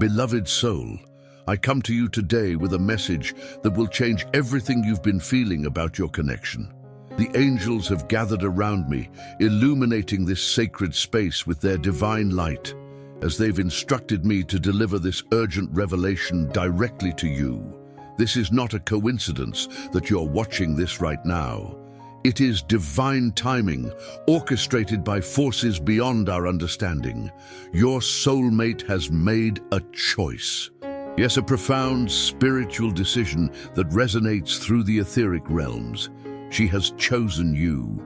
Beloved soul, I come to you today with a message that will change everything you've been feeling about your connection. The angels have gathered around me, illuminating this sacred space with their divine light, as they've instructed me to deliver this urgent revelation directly to you. This is not a coincidence that you're watching this right now. It is divine timing, orchestrated by forces beyond our understanding. Your soulmate has made a choice. Yes, a profound spiritual decision that resonates through the etheric realms. She has chosen you.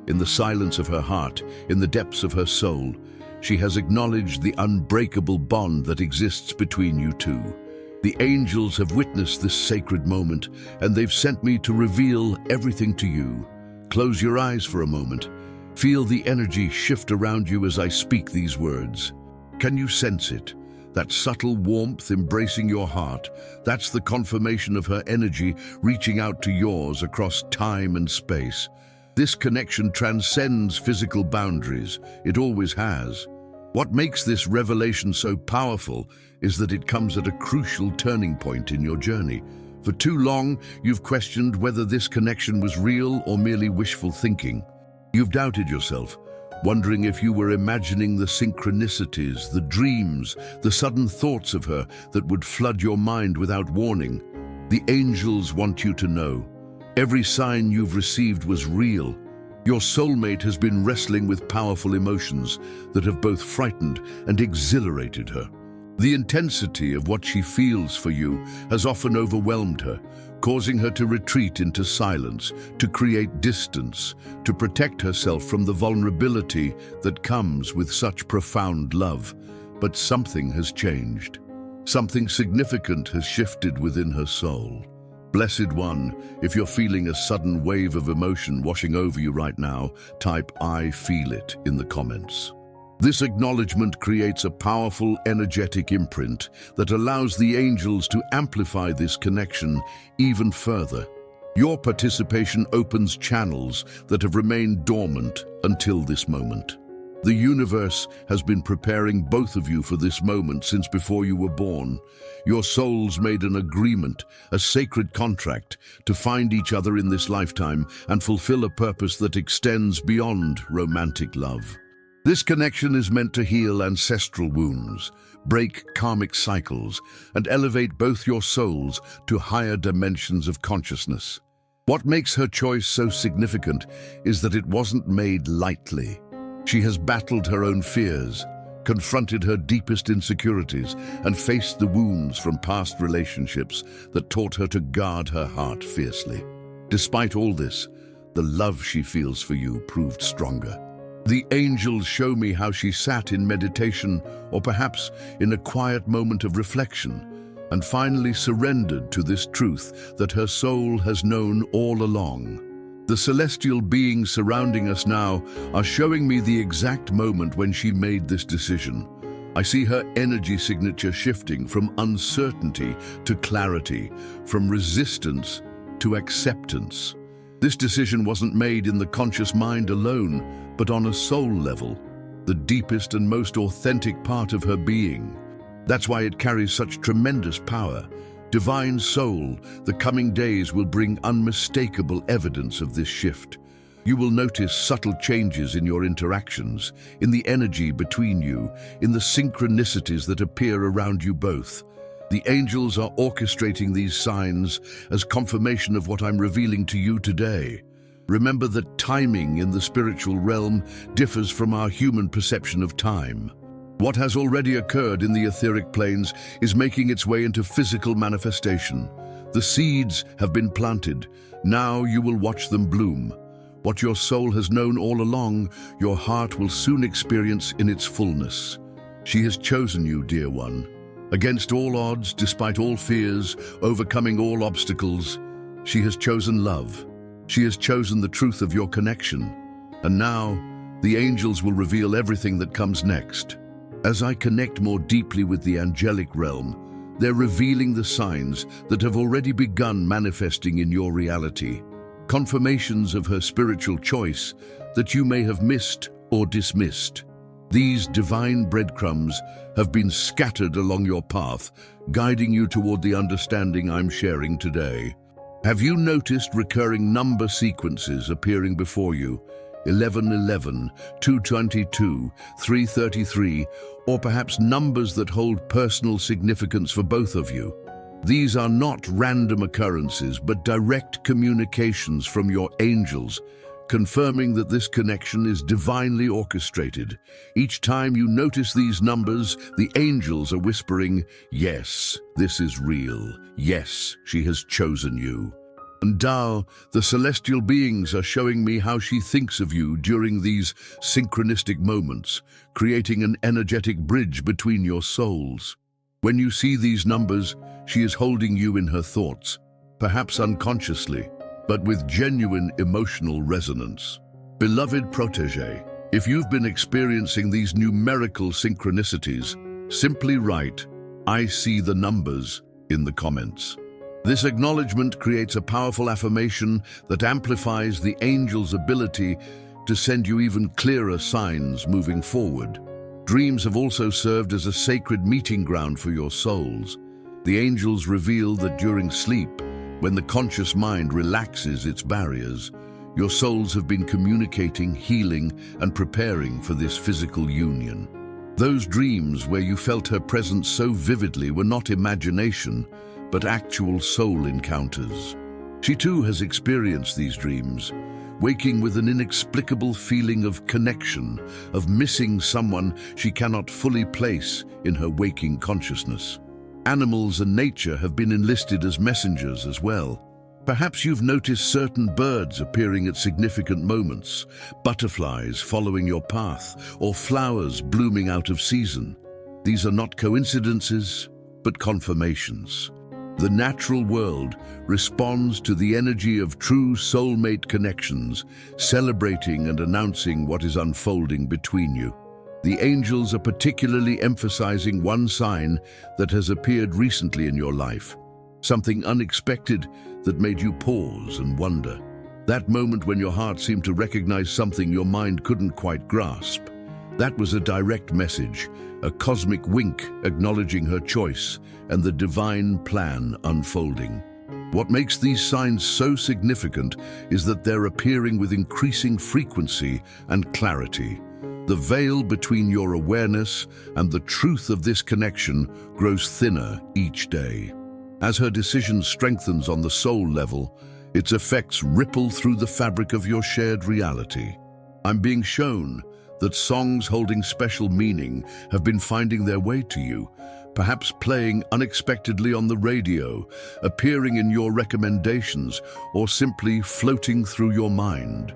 In the silence of her heart, in the depths of her soul, she has acknowledged the unbreakable bond that exists between you two. The angels have witnessed this sacred moment, and they've sent me to reveal everything to you. Close your eyes for a moment. Feel the energy shift around you as I speak these words. Can you sense it? That subtle warmth embracing your heart, that's the confirmation of her energy reaching out to yours across time and space. This connection transcends physical boundaries. It always has. What makes this revelation so powerful is that it comes at a crucial turning point in your journey. For too long, you've questioned whether this connection was real or merely wishful thinking. You've doubted yourself, wondering if you were imagining the synchronicities, the dreams, the sudden thoughts of her that would flood your mind without warning. The angels want you to know. Every sign you've received was real. Your soulmate has been wrestling with powerful emotions that have both frightened and exhilarated her. The intensity of what she feels for you has often overwhelmed her, causing her to retreat into silence, to create distance, to protect herself from the vulnerability that comes with such profound love. But something has changed. Something significant has shifted within her soul. Blessed one, if you're feeling a sudden wave of emotion washing over you right now, type "I feel it" in the comments. This acknowledgement creates a powerful, energetic imprint that allows the angels to amplify this connection even further. Your participation opens channels that have remained dormant until this moment. The universe has been preparing both of you for this moment since before you were born. Your souls made an agreement, a sacred contract, to find each other in this lifetime and fulfill a purpose that extends beyond romantic love. This connection is meant to heal ancestral wounds, break karmic cycles, and elevate both your souls to higher dimensions of consciousness. What makes her choice so significant is that it wasn't made lightly. She has battled her own fears, confronted her deepest insecurities, and faced the wounds from past relationships that taught her to guard her heart fiercely. Despite all this, the love she feels for you proved stronger. The angels show me how she sat in meditation, or perhaps in a quiet moment of reflection, and finally surrendered to this truth that her soul has known all along. The celestial beings surrounding us now are showing me the exact moment when she made this decision. I see her energy signature shifting from uncertainty to clarity, from resistance to acceptance. This decision wasn't made in the conscious mind alone, but on a soul level, the deepest and most authentic part of her being. That's why it carries such tremendous power. Divine soul, the coming days will bring unmistakable evidence of this shift. You will notice subtle changes in your interactions, in the energy between you, in the synchronicities that appear around you both. The angels are orchestrating these signs as confirmation of what I'm revealing to you today. Remember that timing in the spiritual realm differs from our human perception of time. What has already occurred in the etheric planes is making its way into physical manifestation. The seeds have been planted. Now you will watch them bloom. What your soul has known all along, your heart will soon experience in its fullness. She has chosen you, dear one. Against all odds, despite all fears, overcoming all obstacles, she has chosen love. She has chosen the truth of your connection. And now, the angels will reveal everything that comes next. As I connect more deeply with the angelic realm, they're revealing the signs that have already begun manifesting in your reality. Confirmations of her spiritual choice that you may have missed or dismissed. These divine breadcrumbs have been scattered along your path, guiding you toward the understanding I'm sharing today. Have you noticed recurring number sequences appearing before you? 1111, 222, 333, or perhaps numbers that hold personal significance for both of you. These are not random occurrences, but direct communications from your angels, confirming that this connection is divinely orchestrated. Each time you notice these numbers, the angels are whispering, "Yes, this is real. Yes, she has chosen you." And Tao, the celestial beings, are showing me how she thinks of you during these synchronistic moments, creating an energetic bridge between your souls. When you see these numbers, she is holding you in her thoughts, perhaps unconsciously, but with genuine emotional resonance. Beloved protege, if you've been experiencing these numerical synchronicities, simply write, "I see the numbers," in the comments. This acknowledgement creates a powerful affirmation that amplifies the angel's ability to send you even clearer signs moving forward. Dreams have also served as a sacred meeting ground for your souls. The angels reveal that during sleep, when the conscious mind relaxes its barriers, your souls have been communicating, healing, and preparing for this physical union. Those dreams where you felt her presence so vividly were not imagination, but actual soul encounters. She too has experienced these dreams, waking with an inexplicable feeling of connection, of missing someone she cannot fully place in her waking consciousness. Animals and nature have been enlisted as messengers as well. Perhaps you've noticed certain birds appearing at significant moments, butterflies following your path, or flowers blooming out of season. These are not coincidences, but confirmations. The natural world responds to the energy of true soulmate connections, celebrating and announcing what is unfolding between you. The angels are particularly emphasizing one sign that has appeared recently in your life, something unexpected that made you pause and wonder. That moment when your heart seemed to recognize something your mind couldn't quite grasp. That was a direct message, a cosmic wink acknowledging her choice and the divine plan unfolding. What makes these signs so significant is that they're appearing with increasing frequency and clarity. The veil between your awareness and the truth of this connection grows thinner each day. As her decision strengthens on the soul level, its effects ripple through the fabric of your shared reality. I'm being shown that songs holding special meaning have been finding their way to you, perhaps playing unexpectedly on the radio, appearing in your recommendations, or simply floating through your mind.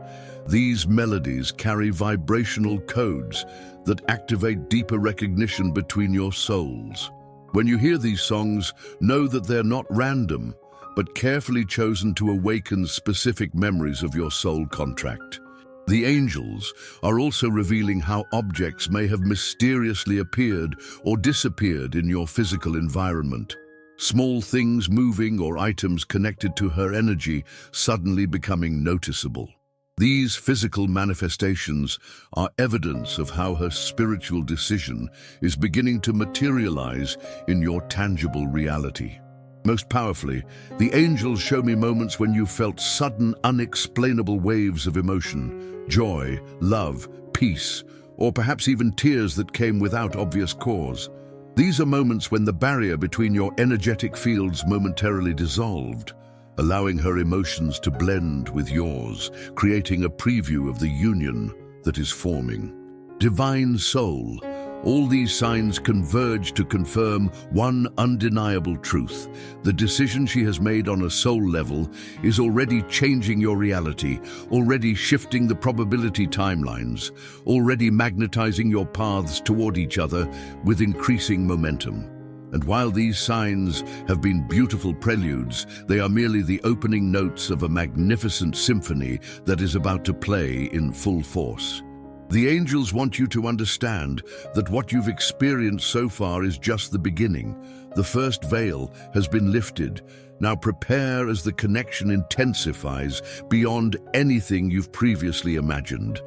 These melodies carry vibrational codes that activate deeper recognition between your souls. When you hear these songs, know that they're not random, but carefully chosen to awaken specific memories of your soul contract. The angels are also revealing how objects may have mysteriously appeared or disappeared in your physical environment. Small things moving or items connected to her energy suddenly becoming noticeable. These physical manifestations are evidence of how her spiritual decision is beginning to materialize in your tangible reality. Most powerfully, the angels show me moments when you felt sudden, unexplainable waves of emotion, joy, love, peace, or perhaps even tears that came without obvious cause. These are moments when the barrier between your energetic fields momentarily dissolved, allowing her emotions to blend with yours, creating a preview of the union that is forming. Divine soul, all these signs converge to confirm one undeniable truth. The decision she has made on a soul level is already changing your reality, already shifting the probability timelines, already magnetizing your paths toward each other with increasing momentum. And while these signs have been beautiful preludes, they are merely the opening notes of a magnificent symphony that is about to play in full force. The angels want you to understand that what you've experienced so far is just the beginning. The first veil has been lifted. Now prepare as the connection intensifies beyond anything you've previously imagined.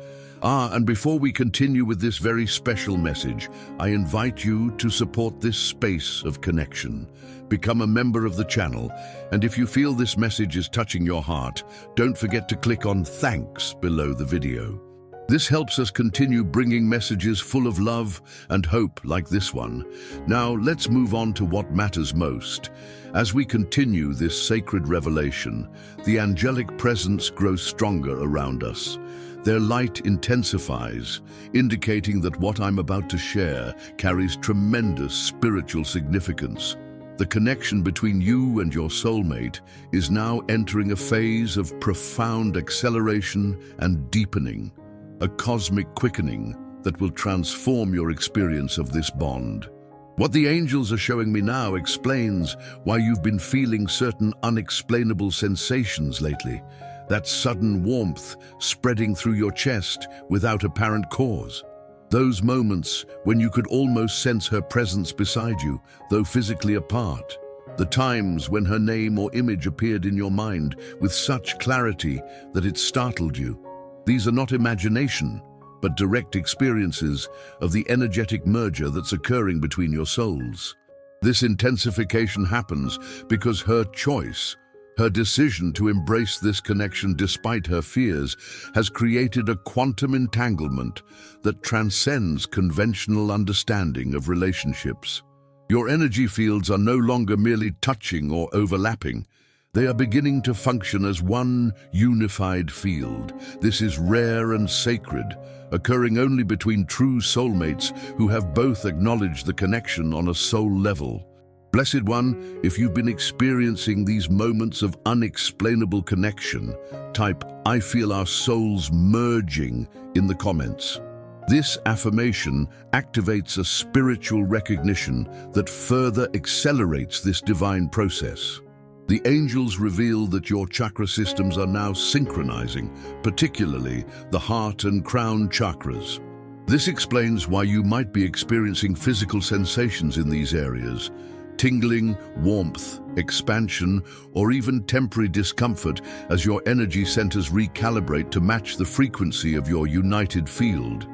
And before we continue with this very special message, I invite you to support this space of connection. Become a member of the channel, and if you feel this message is touching your heart, don't forget to click on thanks below the video. This helps us continue bringing messages full of love and hope like this one. Now, let's move on to what matters most. As we continue this sacred revelation, the angelic presence grows stronger around us. Their light intensifies, indicating that what I'm about to share carries tremendous spiritual significance. The connection between you and your soulmate is now entering a phase of profound acceleration and deepening, a cosmic quickening that will transform your experience of this bond. What the angels are showing me now explains why you've been feeling certain unexplainable sensations lately. That sudden warmth spreading through your chest without apparent cause. Those moments when you could almost sense her presence beside you, though physically apart. The times when her name or image appeared in your mind with such clarity that it startled you. These are not imagination, but direct experiences of the energetic merger that's occurring between your souls. This intensification happens because her choice, her decision to embrace this connection despite her fears, has created a quantum entanglement that transcends conventional understanding of relationships. Your energy fields are no longer merely touching or overlapping. They are beginning to function as one unified field. This is rare and sacred, occurring only between true soulmates who have both acknowledged the connection on a soul level. Blessed one, if you've been experiencing these moments of unexplainable connection, type "I feel our souls merging" in the comments. This affirmation activates a spiritual recognition that further accelerates this divine process. The angels reveal that your chakra systems are now synchronizing, particularly the heart and crown chakras. This explains why you might be experiencing physical sensations in these areas. Tingling, warmth, expansion, or even temporary discomfort as your energy centers recalibrate to match the frequency of your united field.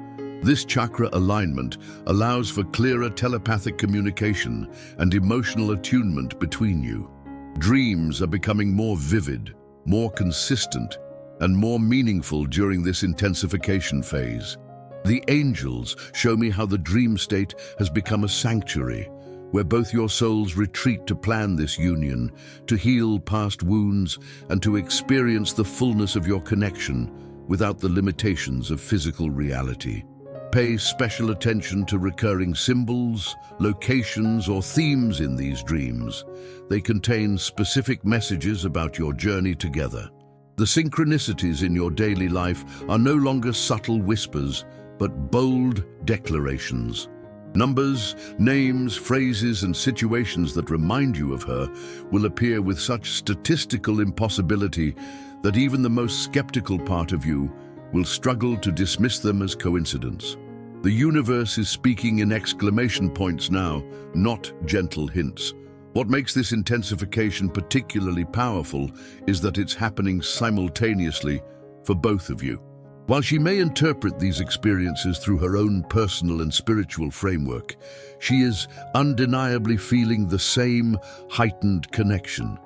This chakra alignment allows for clearer telepathic communication and emotional attunement between you. Dreams are becoming more vivid, more consistent, and more meaningful during this intensification phase. The angels show me how the dream state has become a sanctuary, where both your souls retreat to plan this union, to heal past wounds, and to experience the fullness of your connection without the limitations of physical reality. Pay special attention to recurring symbols, locations, or themes in these dreams. They contain specific messages about your journey together. The synchronicities in your daily life are no longer subtle whispers, but bold declarations. Numbers, names, phrases, and situations that remind you of her will appear with such statistical impossibility that even the most skeptical part of you will struggle to dismiss them as coincidence. The universe is speaking in exclamation points now, not gentle hints. What makes this intensification particularly powerful is that it's happening simultaneously for both of you. While she may interpret these experiences through her own personal and spiritual framework, she is undeniably feeling the same heightened connection.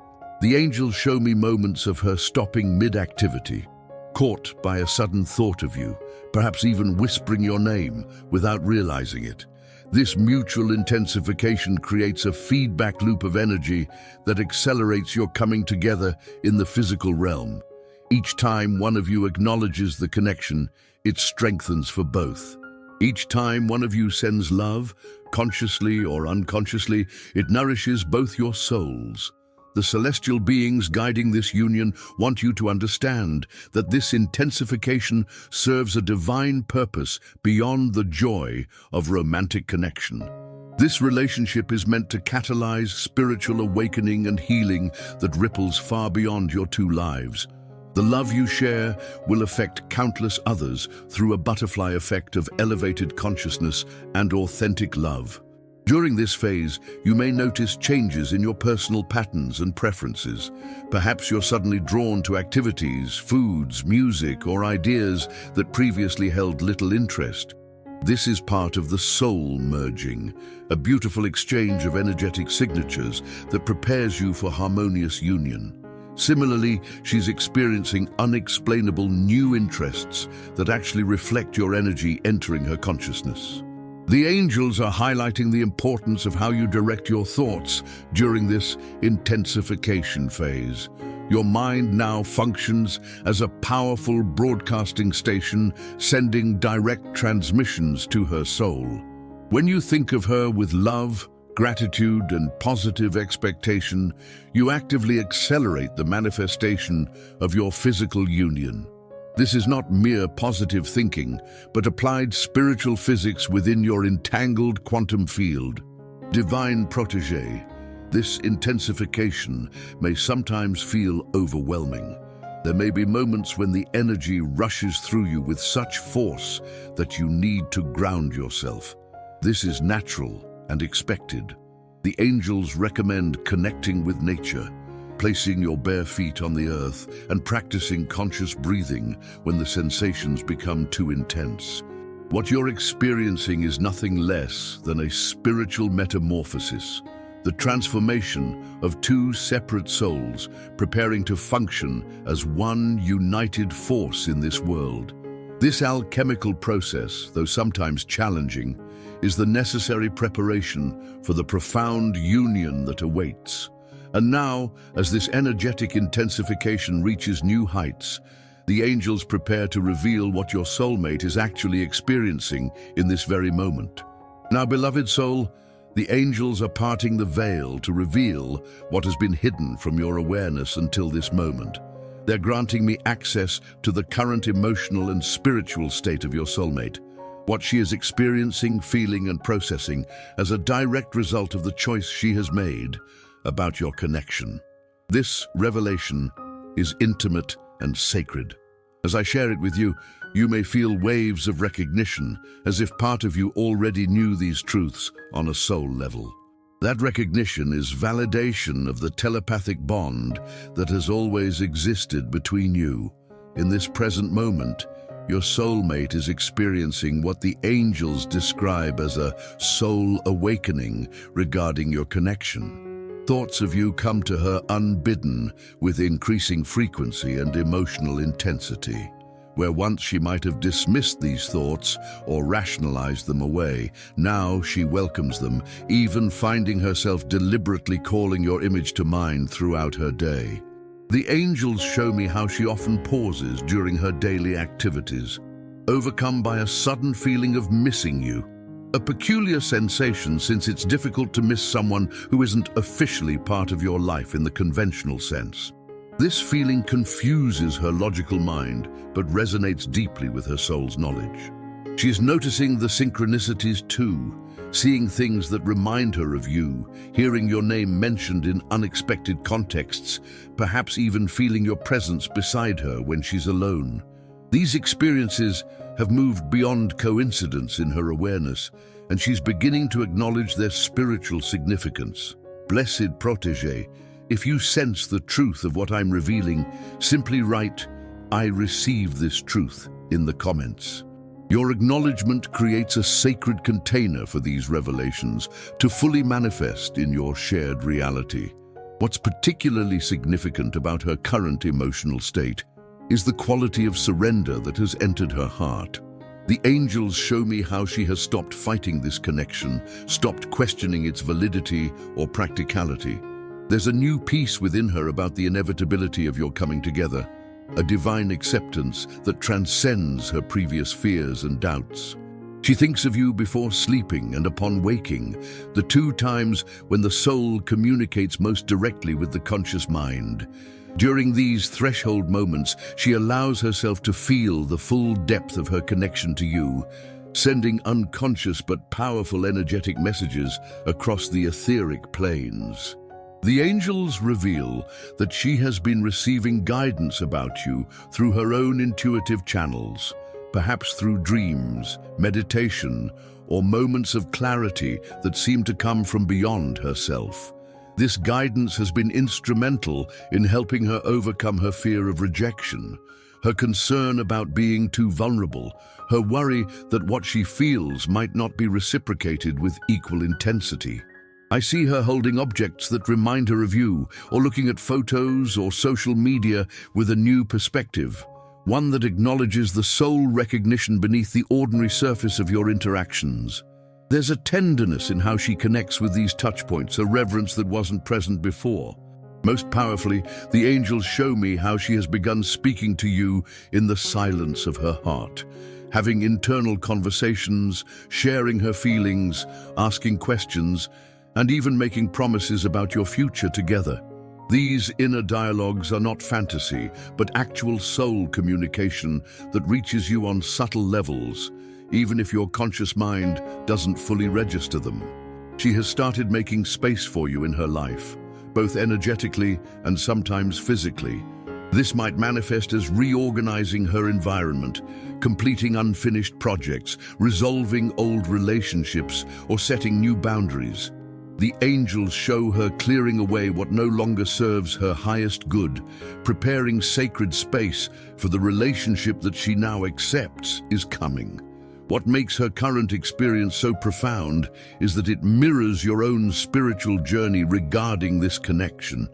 The angels show me moments of her stopping mid-activity, caught by a sudden thought of you, perhaps even whispering your name without realizing it. This mutual intensification creates a feedback loop of energy that accelerates your coming together in the physical realm. Each time one of you acknowledges the connection, it strengthens for both. Each time one of you sends love, consciously or unconsciously, it nourishes both your souls. The celestial beings guiding this union want you to understand that this intensification serves a divine purpose beyond the joy of romantic connection. This relationship is meant to catalyze spiritual awakening and healing that ripples far beyond your two lives. The love you share will affect countless others through a butterfly effect of elevated consciousness and authentic love. During this phase, you may notice changes in your personal patterns and preferences. Perhaps you're suddenly drawn to activities, foods, music, or ideas that previously held little interest. This is part of the soul merging, a beautiful exchange of energetic signatures that prepares you for harmonious union. Similarly, she's experiencing unexplainable new interests that actually reflect your energy entering her consciousness. The angels are highlighting the importance of how you direct your thoughts during this intensification phase. Your mind now functions as a powerful broadcasting station, sending direct transmissions to her soul. When you think of her with love, gratitude, and positive expectation, you actively accelerate the manifestation of your physical union. This is not mere positive thinking, but applied spiritual physics within your entangled quantum field. Divine protégé, this intensification may sometimes feel overwhelming. There may be moments when the energy rushes through you with such force that you need to ground yourself. This is natural and expected. The angels recommend connecting with nature, placing your bare feet on the earth and practicing conscious breathing when the sensations become too intense. What you're experiencing is nothing less than a spiritual metamorphosis, the transformation of two separate souls preparing to function as one united force in this world. This alchemical process, though sometimes challenging, is the necessary preparation for the profound union that awaits. And now, as this energetic intensification reaches new heights, the angels prepare to reveal what your soulmate is actually experiencing in this very moment. Now, beloved soul, the angels are parting the veil to reveal what has been hidden from your awareness until this moment. They're granting me access to the current emotional and spiritual state of your soulmate, what she is experiencing, feeling, and processing as a direct result of the choice she has made about your connection. This revelation is intimate and sacred. As I share it with you, you may feel waves of recognition, as if part of you already knew these truths on a soul level. That recognition is validation of the telepathic bond that has always existed between you. In this present moment, your soulmate is experiencing what the angels describe as a soul awakening regarding your connection. Thoughts of you come to her unbidden with increasing frequency and emotional intensity. Where once she might have dismissed these thoughts or rationalized them away, now she welcomes them, even finding herself deliberately calling your image to mind throughout her day. The angels show me how she often pauses during her daily activities, overcome by a sudden feeling of missing you. A peculiar sensation, since it's difficult to miss someone who isn't officially part of your life in the conventional sense. This feeling confuses her logical mind, but resonates deeply with her soul's knowledge. She's noticing the synchronicities too, seeing things that remind her of you, hearing your name mentioned in unexpected contexts, perhaps even feeling your presence beside her when she's alone. These experiences have moved beyond coincidence in her awareness, and she's beginning to acknowledge their spiritual significance. Blessed protégé, if you sense the truth of what I'm revealing, simply write, "I receive this truth," in the comments. Your acknowledgement creates a sacred container for these revelations to fully manifest in your shared reality. What's particularly significant about her current emotional state is the quality of surrender that has entered her heart. The angels show me how she has stopped fighting this connection, stopped questioning its validity or practicality. There's a new peace within her about the inevitability of your coming together, a divine acceptance that transcends her previous fears and doubts. She thinks of you before sleeping and upon waking, the two times when the soul communicates most directly with the conscious mind. During these threshold moments, she allows herself to feel the full depth of her connection to you, sending unconscious but powerful energetic messages across the etheric planes. The angels reveal that she has been receiving guidance about you through her own intuitive channels, perhaps through dreams, meditation, or moments of clarity that seem to come from beyond herself. This guidance has been instrumental in helping her overcome her fear of rejection, her concern about being too vulnerable, her worry that what she feels might not be reciprocated with equal intensity. I see her holding objects that remind her of you, or looking at photos or social media with a new perspective, one that acknowledges the soul recognition beneath the ordinary surface of your interactions. There's a tenderness in how she connects with these touchpoints, a reverence that wasn't present before. Most powerfully, the angels show me how she has begun speaking to you in the silence of her heart, having internal conversations, sharing her feelings, asking questions, and even making promises about your future together. These inner dialogues are not fantasy, but actual soul communication that reaches you on subtle levels, even if your conscious mind doesn't fully register them. She has started making space for you in her life, both energetically and sometimes physically. This might manifest as reorganizing her environment, completing unfinished projects, resolving old relationships, or setting new boundaries. The angels show her clearing away what no longer serves her highest good, preparing sacred space for the relationship that she now accepts is coming. What makes her current experience so profound is that it mirrors your own spiritual journey regarding this connection.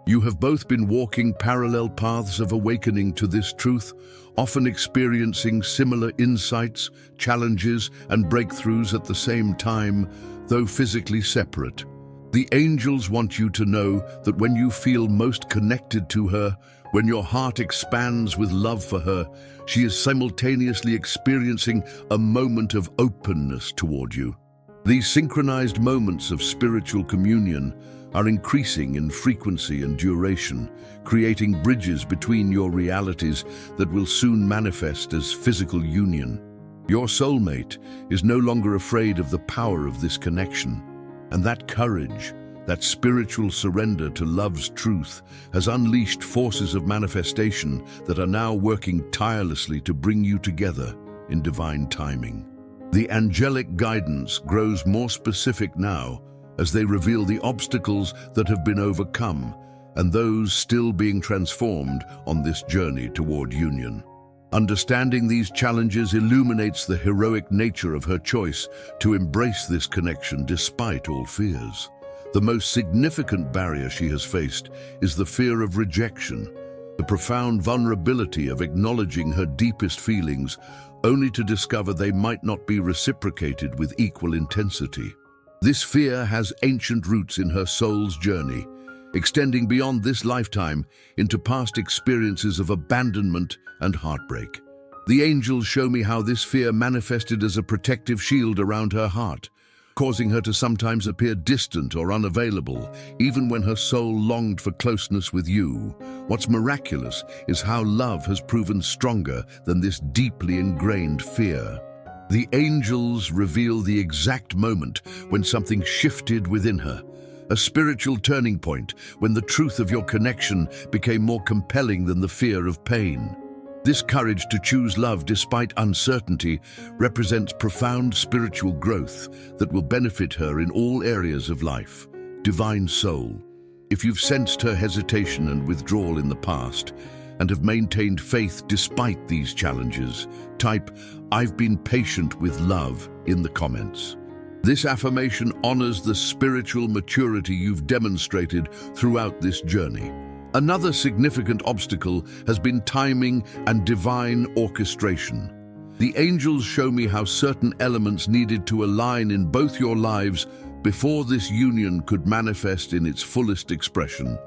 You have both been walking parallel paths of awakening to this truth, often experiencing similar insights, challenges, and breakthroughs at the same time, though physically separate. The angels want you to know that when you feel most connected to her, when your heart expands with love for her, she is simultaneously experiencing a moment of openness toward you. These synchronized moments of spiritual communion are increasing in frequency and duration, creating bridges between your realities that will soon manifest as physical union. Your soulmate is no longer afraid of the power of this connection, and that courage, that spiritual surrender to love's truth, has unleashed forces of manifestation that are now working tirelessly to bring you together in divine timing. The angelic guidance grows more specific now as they reveal the obstacles that have been overcome and those still being transformed on this journey toward union. Understanding these challenges illuminates the heroic nature of her choice to embrace this connection despite all fears. The most significant barrier she has faced is the fear of rejection, the profound vulnerability of acknowledging her deepest feelings only to discover they might not be reciprocated with equal intensity. This fear has ancient roots in her soul's journey, extending beyond this lifetime into past experiences of abandonment and heartbreak. The angels show me how this fear manifested as a protective shield around her heart, causing her to sometimes appear distant or unavailable, even when her soul longed for closeness with you. What's miraculous is how love has proven stronger than this deeply ingrained fear. The angels reveal the exact moment when something shifted within her, a spiritual turning point when the truth of your connection became more compelling than the fear of pain. This courage to choose love despite uncertainty represents profound spiritual growth that will benefit her in all areas of life. Divine soul, if you've sensed her hesitation and withdrawal in the past and have maintained faith despite these challenges, type "I've been patient with love" in the comments. This affirmation honors the spiritual maturity you've demonstrated throughout this journey. Another significant obstacle has been timing and divine orchestration. The angels show me how certain elements needed to align in both your lives before this union could manifest in its fullest expression.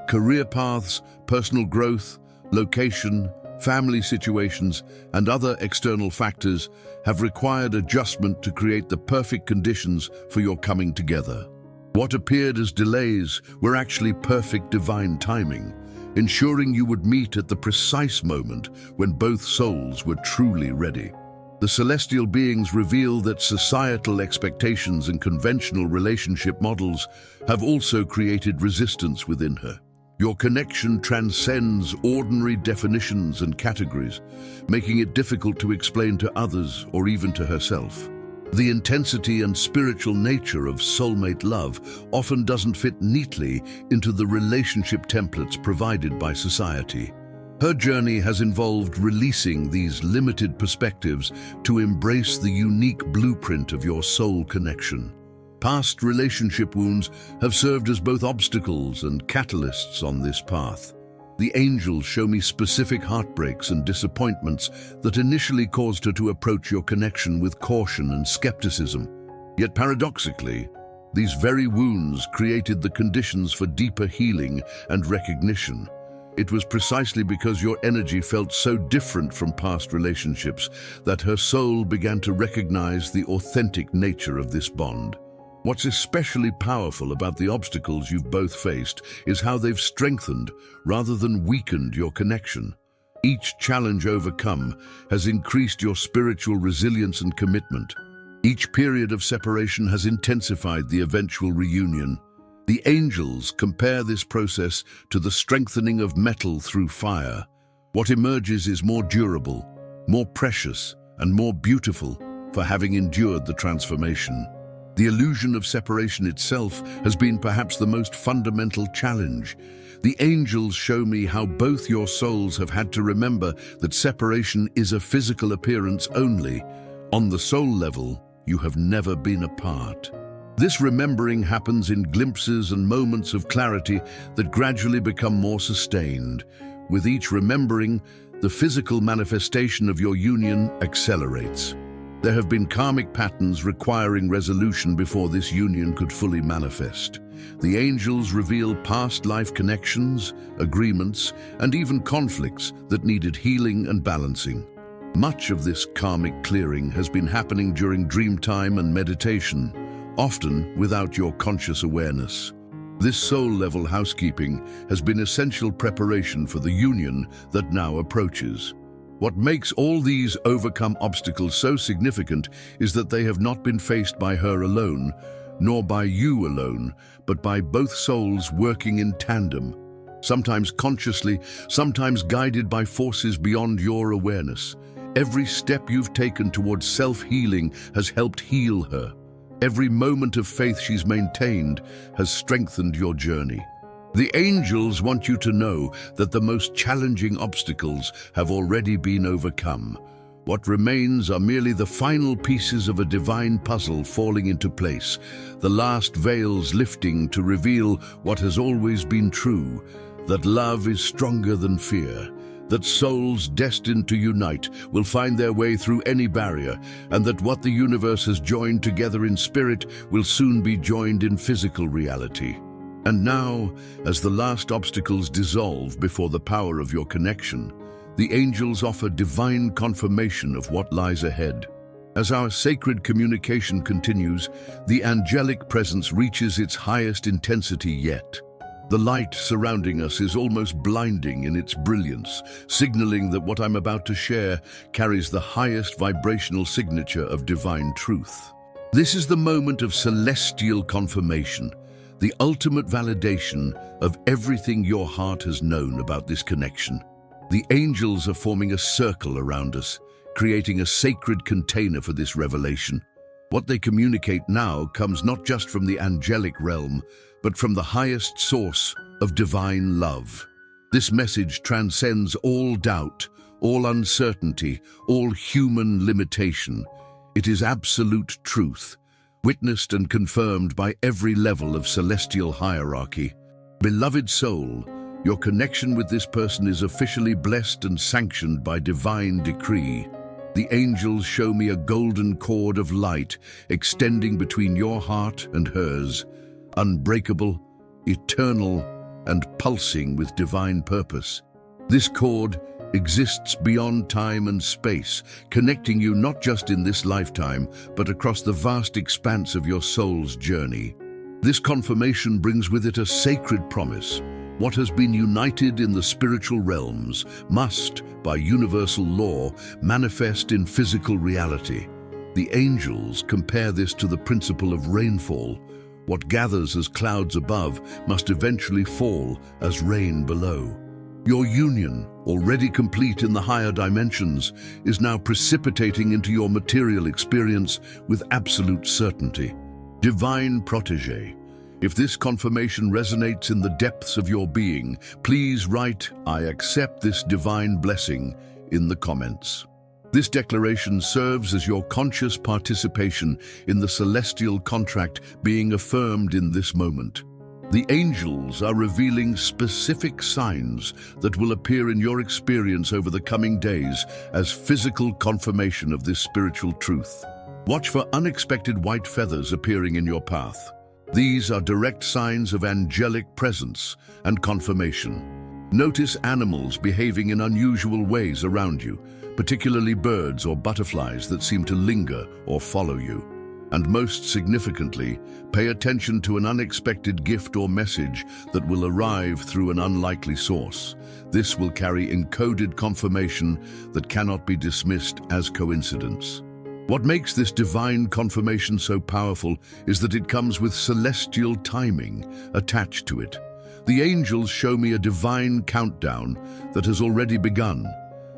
Career paths, personal growth, location, family situations, and other external factors have required adjustment to create the perfect conditions for your coming together. What appeared as delays were actually perfect divine timing, ensuring you would meet at the precise moment when both souls were truly ready. The celestial beings reveal that societal expectations and conventional relationship models have also created resistance within her. Your connection transcends ordinary definitions and categories, making it difficult to explain to others or even to herself. The intensity and spiritual nature of soulmate love often doesn't fit neatly into the relationship templates provided by society. Her journey has involved releasing these limited perspectives to embrace the unique blueprint of your soul connection. Past relationship wounds have served as both obstacles and catalysts on this path. The angels show me specific heartbreaks and disappointments that initially caused her to approach your connection with caution and skepticism. Yet paradoxically, these very wounds created the conditions for deeper healing and recognition. It was precisely because your energy felt so different from past relationships that her soul began to recognize the authentic nature of this bond. What's especially powerful about the obstacles you've both faced is how they've strengthened rather than weakened your connection. Each challenge overcome has increased your spiritual resilience and commitment. Each period of separation has intensified the eventual reunion. The angels compare this process to the strengthening of metal through fire. What emerges is more durable, more precious, and more beautiful for having endured the transformation. The illusion of separation itself has been perhaps the most fundamental challenge. The angels show me how both your souls have had to remember that separation is a physical appearance only. On the soul level, you have never been apart. This remembering happens in glimpses and moments of clarity that gradually become more sustained. With each remembering, the physical manifestation of your union accelerates. There have been karmic patterns requiring resolution before this union could fully manifest. The angels reveal past life connections, agreements, and even conflicts that needed healing and balancing. Much of this karmic clearing has been happening during dream time and meditation, often without your conscious awareness. This soul-level housekeeping has been essential preparation for the union that now approaches. What makes all these overcome obstacles so significant is that they have not been faced by her alone, nor by you alone, but by both souls working in tandem, sometimes consciously, sometimes guided by forces beyond your awareness. Every step you've taken towards self-healing has helped heal her. Every moment of faith she's maintained has strengthened your journey. The angels want you to know that the most challenging obstacles have already been overcome. What remains are merely the final pieces of a divine puzzle falling into place, the last veils lifting to reveal what has always been true, that love is stronger than fear, that souls destined to unite will find their way through any barrier, and that what the universe has joined together in spirit will soon be joined in physical reality. And now, as the last obstacles dissolve before the power of your connection, the angels offer divine confirmation of what lies ahead. As our sacred communication continues, the angelic presence reaches its highest intensity yet. The light surrounding us is almost blinding in its brilliance, signaling that what I'm about to share carries the highest vibrational signature of divine truth. This is the moment of celestial confirmation, the ultimate validation of everything your heart has known about this connection. The angels are forming a circle around us, creating a sacred container for this revelation. What they communicate now comes not just from the angelic realm, but from the highest source of divine love. This message transcends all doubt, all uncertainty, all human limitation. It is absolute truth, witnessed and confirmed by every level of celestial hierarchy. Beloved soul, your connection with this person is officially blessed and sanctioned by divine decree. The angels show me a golden cord of light extending between your heart and hers, unbreakable, eternal, and pulsing with divine purpose. This cord exists beyond time and space, connecting you not just in this lifetime, but across the vast expanse of your soul's journey. This confirmation brings with it a sacred promise. What has been united in the spiritual realms must, by universal law, manifest in physical reality. The angels compare this to the principle of rainfall. What gathers as clouds above must eventually fall as rain below. Your union, already complete in the higher dimensions, is now precipitating into your material experience with absolute certainty. Divine Protégé. If this confirmation resonates in the depths of your being, please write, "I accept this divine blessing," in the comments. This declaration serves as your conscious participation in the celestial contract being affirmed in this moment. The angels are revealing specific signs that will appear in your experience over the coming days as physical confirmation of this spiritual truth. Watch for unexpected white feathers appearing in your path. These are direct signs of angelic presence and confirmation. Notice animals behaving in unusual ways around you, particularly birds or butterflies that seem to linger or follow you. And most significantly, pay attention to an unexpected gift or message that will arrive through an unlikely source. This will carry encoded confirmation that cannot be dismissed as coincidence. What makes this divine confirmation so powerful is that it comes with celestial timing attached to it. The angels show me a divine countdown that has already begun.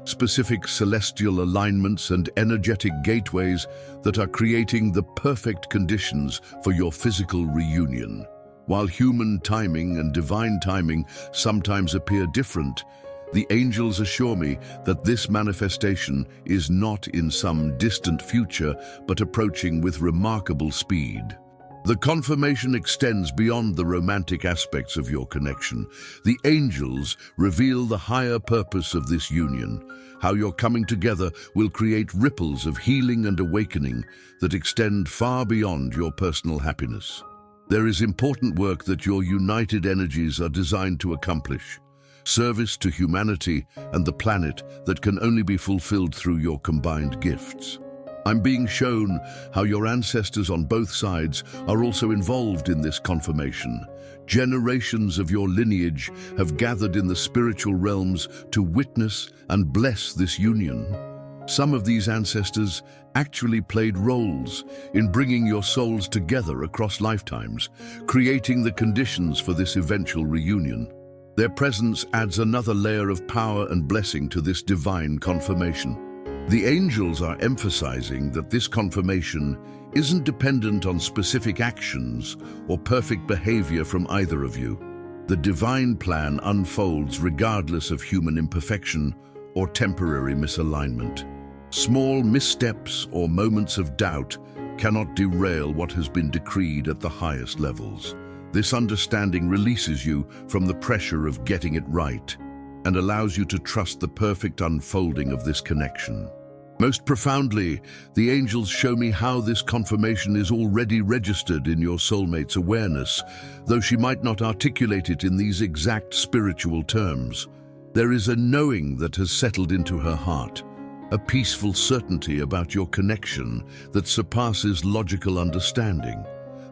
Specific celestial alignments and energetic gateways that are creating the perfect conditions for your physical reunion. While human timing and divine timing sometimes appear different, the angels assure me that this manifestation is not in some distant future, but approaching with remarkable speed. The confirmation extends beyond the romantic aspects of your connection. The angels reveal the higher purpose of this union, how your coming together will create ripples of healing and awakening that extend far beyond your personal happiness. There is important work that your united energies are designed to accomplish. Service to humanity and the planet that can only be fulfilled through your combined gifts. I'm being shown how your ancestors on both sides are also involved in this confirmation. Generations of your lineage have gathered in the spiritual realms to witness and bless this union. Some of these ancestors actually played roles in bringing your souls together across lifetimes, creating the conditions for this eventual reunion. Their presence adds another layer of power and blessing to this divine confirmation. The angels are emphasizing that this confirmation isn't dependent on specific actions or perfect behavior from either of you. The divine plan unfolds regardless of human imperfection or temporary misalignment. Small missteps or moments of doubt cannot derail what has been decreed at the highest levels. This understanding releases you from the pressure of getting it right and allows you to trust the perfect unfolding of this connection. Most profoundly, the angels show me how this confirmation is already registered in your soulmate's awareness, though she might not articulate it in these exact spiritual terms. There is a knowing that has settled into her heart, a peaceful certainty about your connection that surpasses logical understanding.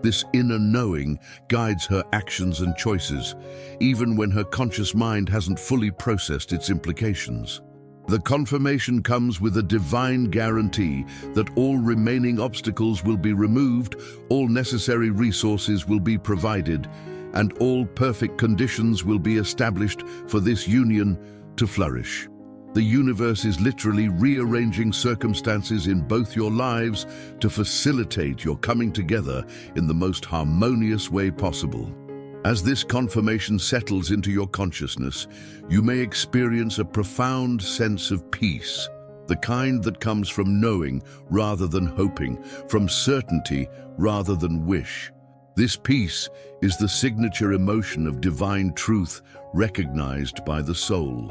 This inner knowing guides her actions and choices, even when her conscious mind hasn't fully processed its implications. The confirmation comes with a divine guarantee that all remaining obstacles will be removed, all necessary resources will be provided, and all perfect conditions will be established for this union to flourish. The universe is literally rearranging circumstances in both your lives to facilitate your coming together in the most harmonious way possible. As this confirmation settles into your consciousness, you may experience a profound sense of peace, the kind that comes from knowing rather than hoping, from certainty rather than wish. This peace is the signature emotion of divine truth recognized by the soul.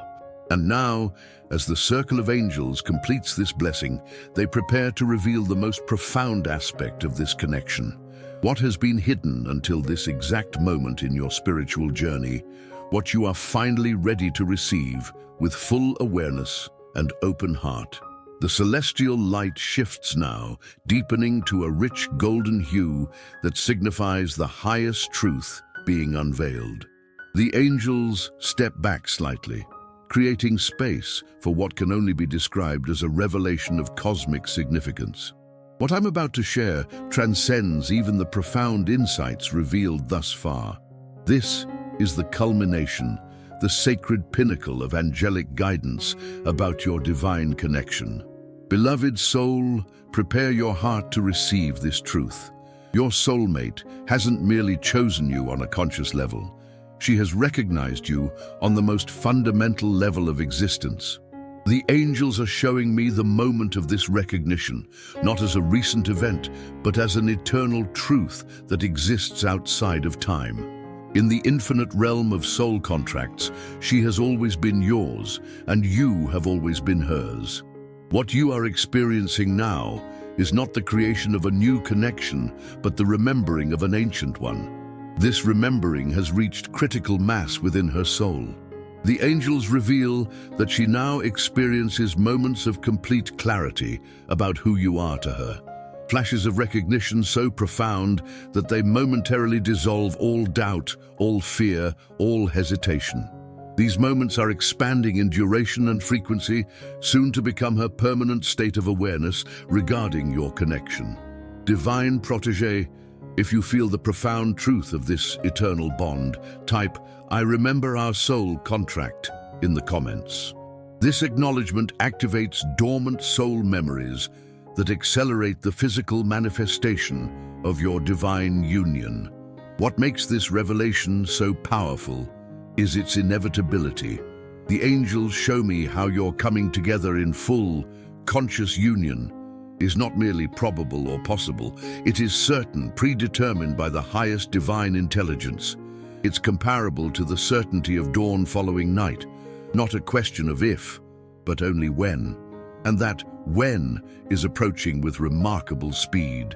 And now, as the circle of angels completes this blessing, they prepare to reveal the most profound aspect of this connection. What has been hidden until this exact moment in your spiritual journey, what you are finally ready to receive with full awareness and open heart. The celestial light shifts now, deepening to a rich golden hue that signifies the highest truth being unveiled. The angels step back slightly, creating space for what can only be described as a revelation of cosmic significance. What I'm about to share transcends even the profound insights revealed thus far. This is the culmination, the sacred pinnacle of angelic guidance about your divine connection. Beloved soul, prepare your heart to receive this truth. Your soulmate hasn't merely chosen you on a conscious level. She has recognized you on the most fundamental level of existence. The angels are showing me the moment of this recognition, not as a recent event, but as an eternal truth that exists outside of time. In the infinite realm of soul contracts, she has always been yours, and you have always been hers. What you are experiencing now is not the creation of a new connection, but the remembering of an ancient one. This remembering has reached critical mass within her soul. The angels reveal that she now experiences moments of complete clarity about who you are to her. Flashes of recognition so profound that they momentarily dissolve all doubt, all fear, all hesitation. These moments are expanding in duration and frequency, soon to become her permanent state of awareness regarding your connection. Divine protégé, if you feel the profound truth of this eternal bond, type "I remember our soul contract" in the comments. This acknowledgement activates dormant soul memories that accelerate the physical manifestation of your divine union. What makes this revelation so powerful is its inevitability. The angels show me how your coming together in full, conscious union is not merely probable or possible, it is certain, predetermined by the highest divine intelligence. It's comparable to the certainty of dawn following night, not a question of if, but only when. And that when is approaching with remarkable speed.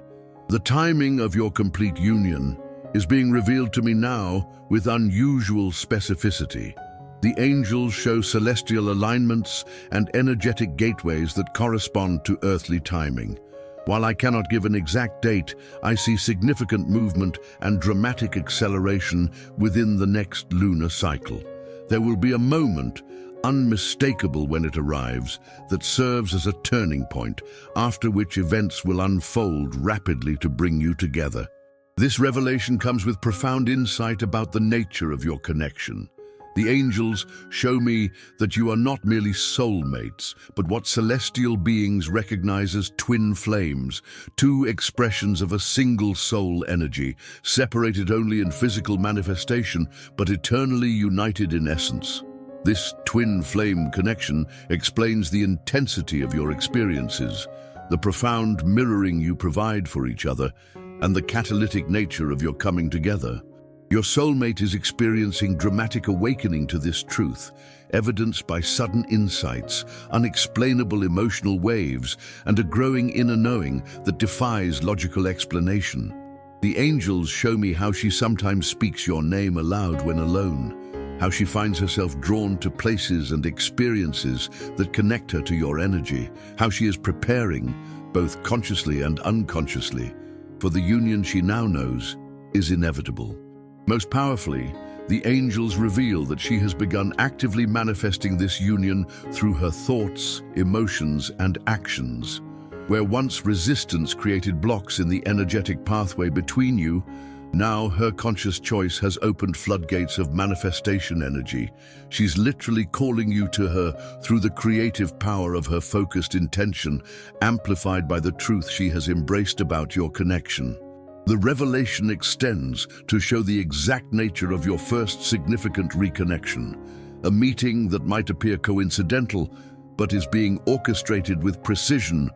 The timing of your complete union is being revealed to me now with unusual specificity. The angels show celestial alignments and energetic gateways that correspond to earthly timing. While I cannot give an exact date, I see significant movement and dramatic acceleration within the next lunar cycle. There will be a moment, unmistakable when it arrives, that serves as a turning point, after which events will unfold rapidly to bring you together. This revelation comes with profound insight about the nature of your connection. The angels show me that you are not merely soulmates, but what celestial beings recognize as twin flames, two expressions of a single soul energy, separated only in physical manifestation, but eternally united in essence. This twin flame connection explains the intensity of your experiences, the profound mirroring you provide for each other, and the catalytic nature of your coming together. Your soulmate is experiencing dramatic awakening to this truth, evidenced by sudden insights, unexplainable emotional waves, and a growing inner knowing that defies logical explanation. The angels show me how she sometimes speaks your name aloud when alone, how she finds herself drawn to places and experiences that connect her to your energy, how she is preparing, both consciously and unconsciously, for the union she now knows is inevitable. Most powerfully, the angels reveal that she has begun actively manifesting this union through her thoughts, emotions, and actions. Where once resistance created blocks in the energetic pathway between you, now her conscious choice has opened floodgates of manifestation energy. She's literally calling you to her through the creative power of her focused intention, amplified by the truth she has embraced about your connection. The revelation extends to show the exact nature of your first significant reconnection, a meeting that might appear coincidental, but is being orchestrated with precision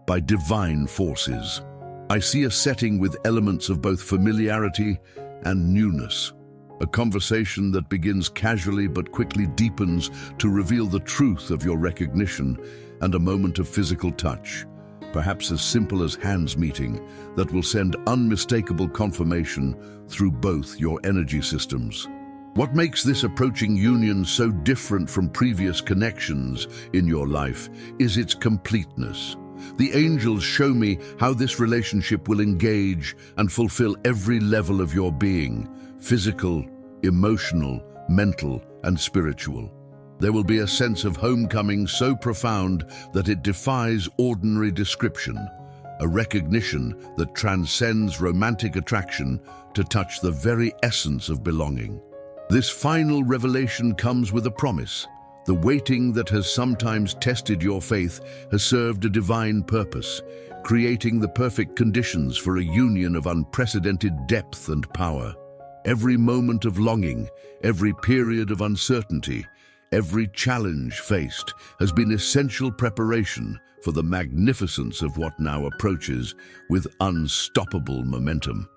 by divine forces. I see a setting with elements of both familiarity and newness, a conversation that begins casually but quickly deepens to reveal the truth of your recognition, and a moment of physical touch, perhaps as simple as hands meeting, that will send unmistakable confirmation through both your energy systems. What makes this approaching union so different from previous connections in your life is its completeness. The angels show me how this relationship will engage and fulfill every level of your being: physical, emotional, mental, and spiritual. There will be a sense of homecoming so profound that it defies ordinary description, a recognition that transcends romantic attraction to touch the very essence of belonging. This final revelation comes with a promise. The waiting that has sometimes tested your faith has served a divine purpose, creating the perfect conditions for a union of unprecedented depth and power. Every moment of longing, every period of uncertainty, every challenge faced has been essential preparation for the magnificence of what now approaches with unstoppable momentum.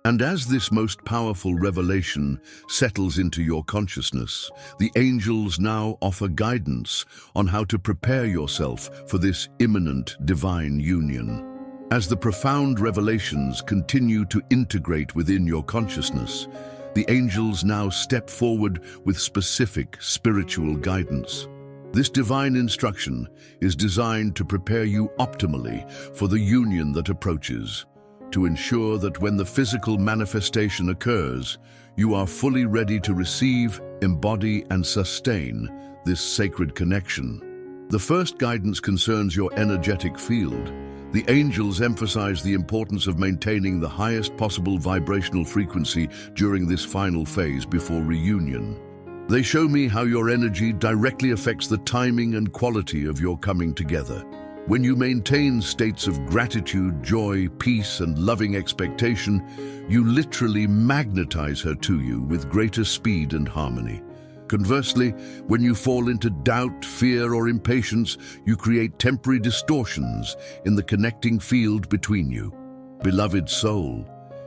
And as this most powerful revelation settles into your consciousness, the angels now offer guidance on how to prepare yourself for this imminent divine union. As the profound revelations continue to integrate within your consciousness, the angels now step forward with specific spiritual guidance. This divine instruction is designed to prepare you optimally for the union that approaches, to ensure that when the physical manifestation occurs, you are fully ready to receive, embody, and sustain this sacred connection. The first guidance concerns your energetic field. The angels emphasize the importance of maintaining the highest possible vibrational frequency during this final phase before reunion. They show me how your energy directly affects the timing and quality of your coming together. When you maintain states of gratitude, joy, peace, and loving expectation, you literally magnetize her to you with greater speed and harmony. Conversely, when you fall into doubt, fear, or impatience, you create temporary distortions in the connecting field between you. Beloved soul,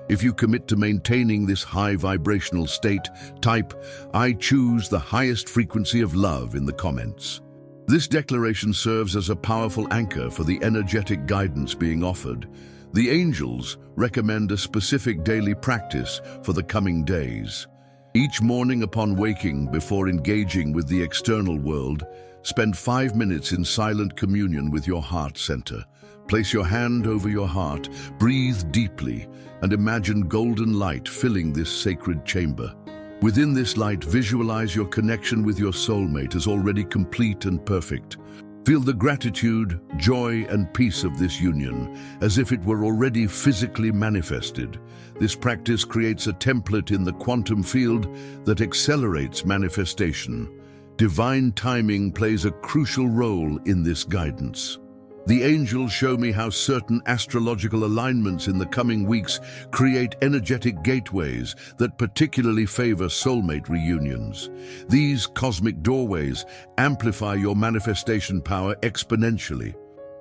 if you commit to maintaining this high vibrational state, type, "I choose the highest frequency of love" in the comments. This declaration serves as a powerful anchor for the energetic guidance being offered. The angels recommend a specific daily practice for the coming days. Each morning upon waking, before engaging with the external world, spend 5 minutes in silent communion with your heart center. Place your hand over your heart, breathe deeply, and imagine golden light filling this sacred chamber. Within this light, visualize your connection with your soulmate as already complete and perfect. Feel the gratitude, joy, and peace of this union, as if it were already physically manifested. This practice creates a template in the quantum field that accelerates manifestation. Divine timing plays a crucial role in this guidance. The angels show me how certain astrological alignments in the coming weeks create energetic gateways that particularly favor soulmate reunions. These cosmic doorways amplify your manifestation power exponentially.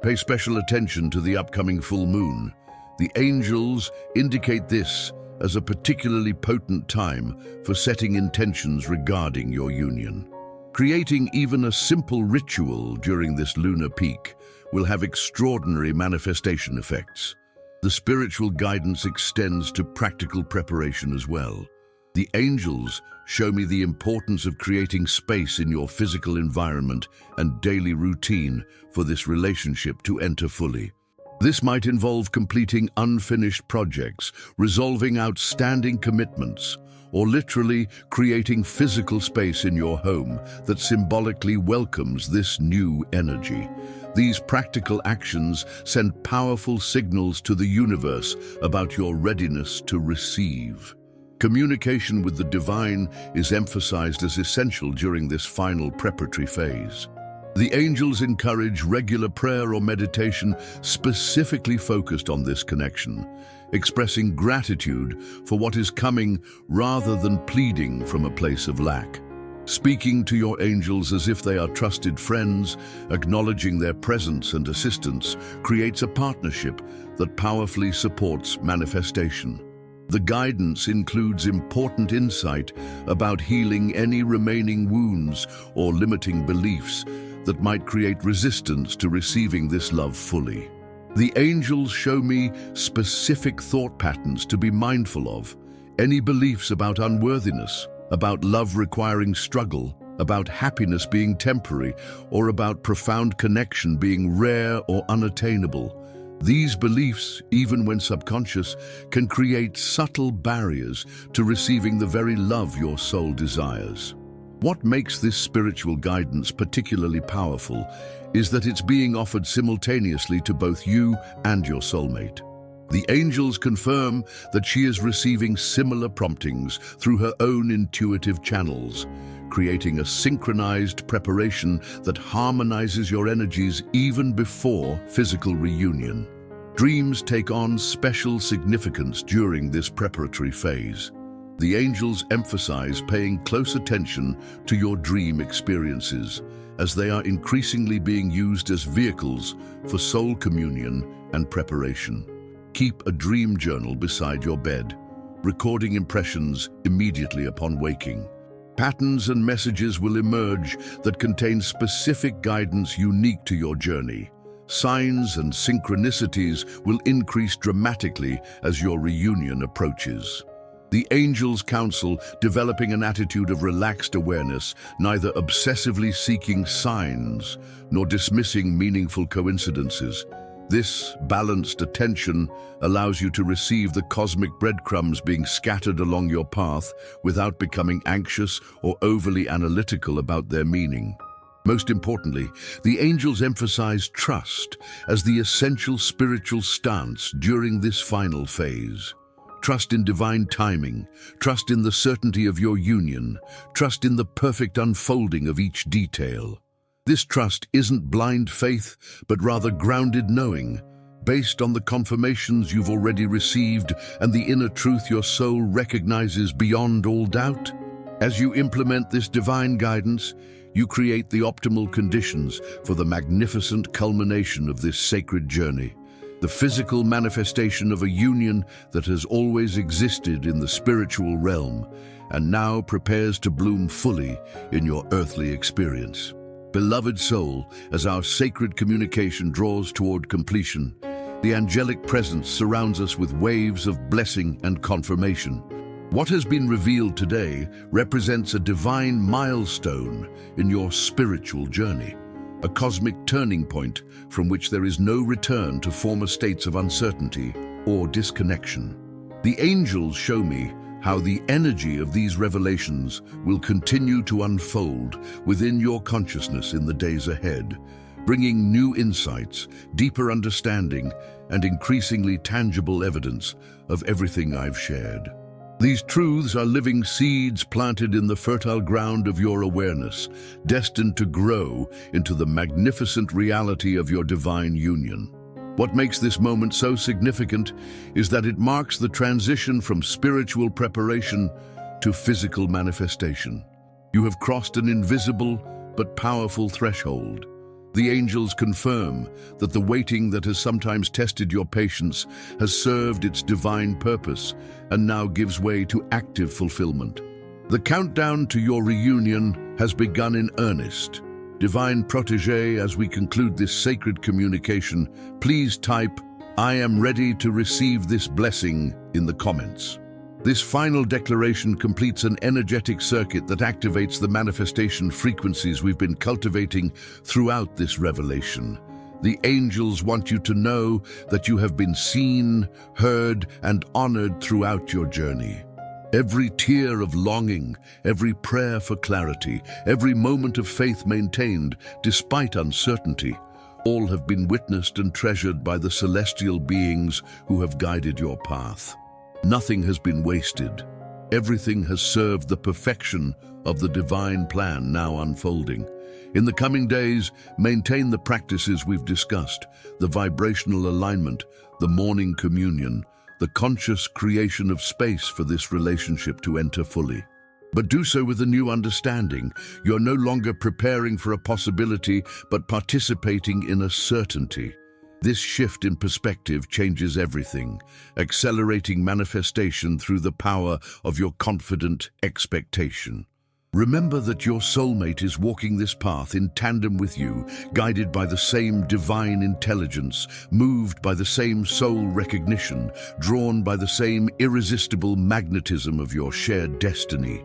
Pay special attention to the upcoming full moon. The angels indicate this as a particularly potent time for setting intentions regarding your union. Creating even a simple ritual during this lunar peak will have extraordinary manifestation effects. The spiritual guidance extends to practical preparation as well. The angels show me the importance of creating space in your physical environment and daily routine for this relationship to enter fully. This might involve completing unfinished projects, resolving outstanding commitments, or literally creating physical space in your home that symbolically welcomes this new energy. These practical actions send powerful signals to the universe about your readiness to receive. Communication with the divine is emphasized as essential during this final preparatory phase. The angels encourage regular prayer or meditation specifically focused on this connection, expressing gratitude for what is coming rather than pleading from a place of lack. Speaking to your angels as if they are trusted friends, acknowledging their presence and assistance, creates a partnership that powerfully supports manifestation. The guidance includes important insight about healing any remaining wounds or limiting beliefs that might create resistance to receiving this love fully. The angels show me specific thought patterns to be mindful of. Any beliefs about unworthiness, about love requiring struggle, about happiness being temporary, or about profound connection being rare or unattainable. These beliefs, even when subconscious, can create subtle barriers to receiving the very love your soul desires. What makes this spiritual guidance particularly powerful is that it's being offered simultaneously to both you and your soulmate. The angels confirm that she is receiving similar promptings through her own intuitive channels, creating a synchronized preparation that harmonizes your energies even before physical reunion. Dreams take on special significance during this preparatory phase. The angels emphasize paying close attention to your dream experiences, as they are increasingly being used as vehicles for soul communion and preparation. Keep a dream journal beside your bed, recording impressions immediately upon waking. Patterns and messages will emerge that contain specific guidance unique to your journey. Signs and synchronicities will increase dramatically as your reunion approaches. The angels counsel developing an attitude of relaxed awareness, neither obsessively seeking signs nor dismissing meaningful coincidences. This balanced attention allows you to receive the cosmic breadcrumbs being scattered along your path without becoming anxious or overly analytical about their meaning. Most importantly, the angels emphasize trust as the essential spiritual stance during this final phase. Trust in divine timing, trust in the certainty of your union, trust in the perfect unfolding of each detail. This trust isn't blind faith, but rather grounded knowing, based on the confirmations you've already received and the inner truth your soul recognizes beyond all doubt. As you implement this divine guidance, you create the optimal conditions for the magnificent culmination of this sacred journey, the physical manifestation of a union that has always existed in the spiritual realm and now prepares to bloom fully in your earthly experience. Beloved soul, as our sacred communication draws toward completion, the angelic presence surrounds us with waves of blessing and confirmation. What has been revealed today represents a divine milestone in your spiritual journey, a cosmic turning point from which there is no return to former states of uncertainty or disconnection. The angels show me how the energy of these revelations will continue to unfold within your consciousness in the days ahead, bringing new insights, deeper understanding, and increasingly tangible evidence of everything I've shared. These truths are living seeds planted in the fertile ground of your awareness, destined to grow into the magnificent reality of your divine union. What makes this moment so significant is that it marks the transition from spiritual preparation to physical manifestation. You have crossed an invisible but powerful threshold. The angels confirm that the waiting that has sometimes tested your patience has served its divine purpose and now gives way to active fulfillment. The countdown to your reunion has begun in earnest. Divine protege, as we conclude this sacred communication, please type, "I am ready to receive this blessing" in the comments. This final declaration completes an energetic circuit that activates the manifestation frequencies we've been cultivating throughout this revelation. The angels want you to know that you have been seen, heard, and honored throughout your journey. Every tear of longing, every prayer for clarity, every moment of faith maintained despite uncertainty, all have been witnessed and treasured by the celestial beings who have guided your path. Nothing has been wasted. Everything has served the perfection of the divine plan now unfolding. In the coming days, maintain the practices we've discussed, the vibrational alignment, the morning communion, the conscious creation of space for this relationship to enter fully. But do so with a new understanding. You're no longer preparing for a possibility, but participating in a certainty. This shift in perspective changes everything, accelerating manifestation through the power of your confident expectation. Remember that your soulmate is walking this path in tandem with you, guided by the same divine intelligence, moved by the same soul recognition, drawn by the same irresistible magnetism of your shared destiny.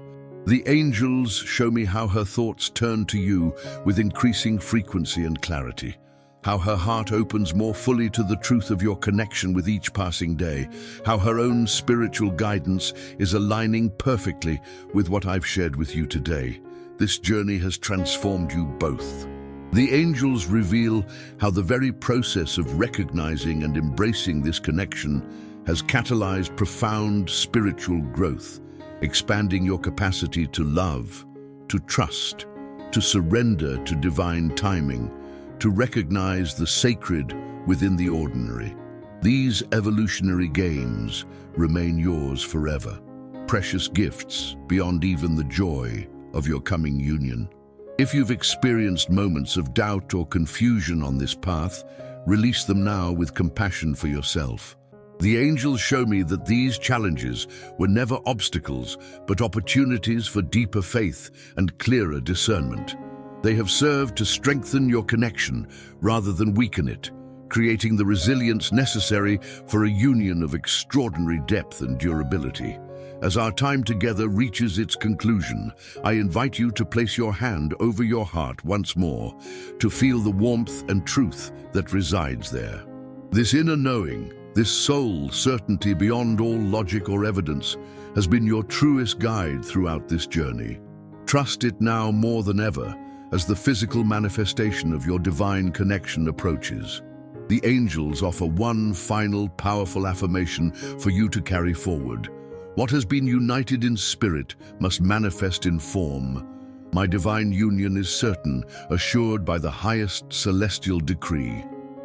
The angels show me how her thoughts turn to you with increasing frequency and clarity, how her heart opens more fully to the truth of your connection with each passing day, how her own spiritual guidance is aligning perfectly with what I've shared with you today. This journey has transformed you both. The angels reveal how the very process of recognizing and embracing this connection has catalyzed profound spiritual growth, expanding your capacity to love, to trust, to surrender to divine timing, to recognize the sacred within the ordinary. These evolutionary gains remain yours forever, precious gifts beyond even the joy of your coming union. If you've experienced moments of doubt or confusion on this path, release them now with compassion for yourself. The angels show me that these challenges were never obstacles, but opportunities for deeper faith and clearer discernment. They have served to strengthen your connection rather than weaken it, creating the resilience necessary for a union of extraordinary depth and durability. As our time together reaches its conclusion, I invite you to place your hand over your heart once more, to feel the warmth and truth that resides there. This inner knowing, this soul certainty beyond all logic or evidence, has been your truest guide throughout this journey. Trust it now more than ever, as the physical manifestation of your divine connection approaches. The angels offer one final powerful affirmation for you to carry forward. What has been united in spirit must manifest in form. My divine union is certain, assured by the highest celestial decree.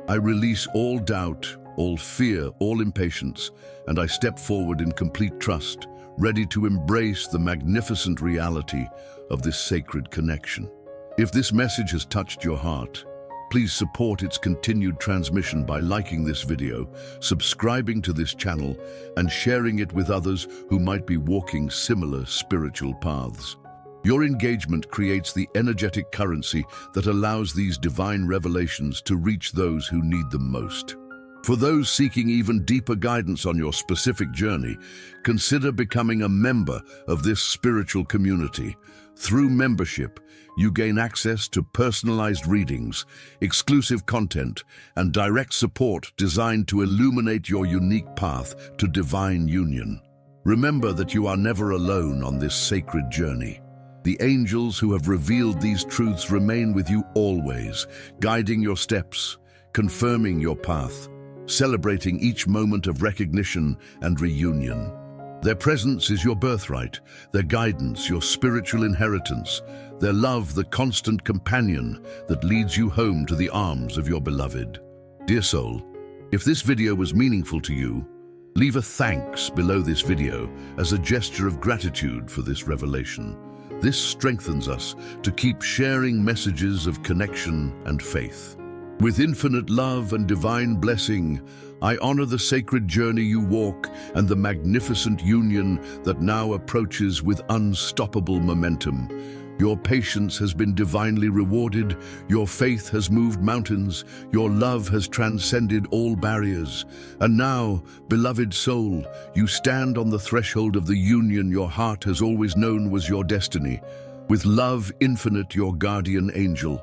I release all doubt, all fear, all impatience, and I step forward in complete trust, ready to embrace the magnificent reality of this sacred connection. If this message has touched your heart, please support its continued transmission by liking this video, subscribing to this channel, and sharing it with others who might be walking similar spiritual paths. Your engagement creates the energetic currency that allows these divine revelations to reach those who need them most. For those seeking even deeper guidance on your specific journey, consider becoming a member of this spiritual community. Through membership, you gain access to personalized readings, exclusive content, and direct support designed to illuminate your unique path to divine union. Remember that you are never alone on this sacred journey. The angels who have revealed these truths remain with you always, guiding your steps, confirming your path, celebrating each moment of recognition and reunion. Their presence is your birthright, their guidance your spiritual inheritance, their love the constant companion that leads you home to the arms of your beloved. Dear soul, if this video was meaningful to you, leave a thanks below this video as a gesture of gratitude for this revelation. This strengthens us to keep sharing messages of connection and faith. With infinite love and divine blessing, I honor the sacred journey you walk and the magnificent union that now approaches with unstoppable momentum. Your patience has been divinely rewarded, your faith has moved mountains, your love has transcended all barriers. And now, beloved soul, you stand on the threshold of the union your heart has always known was your destiny. With love infinite, your guardian angel,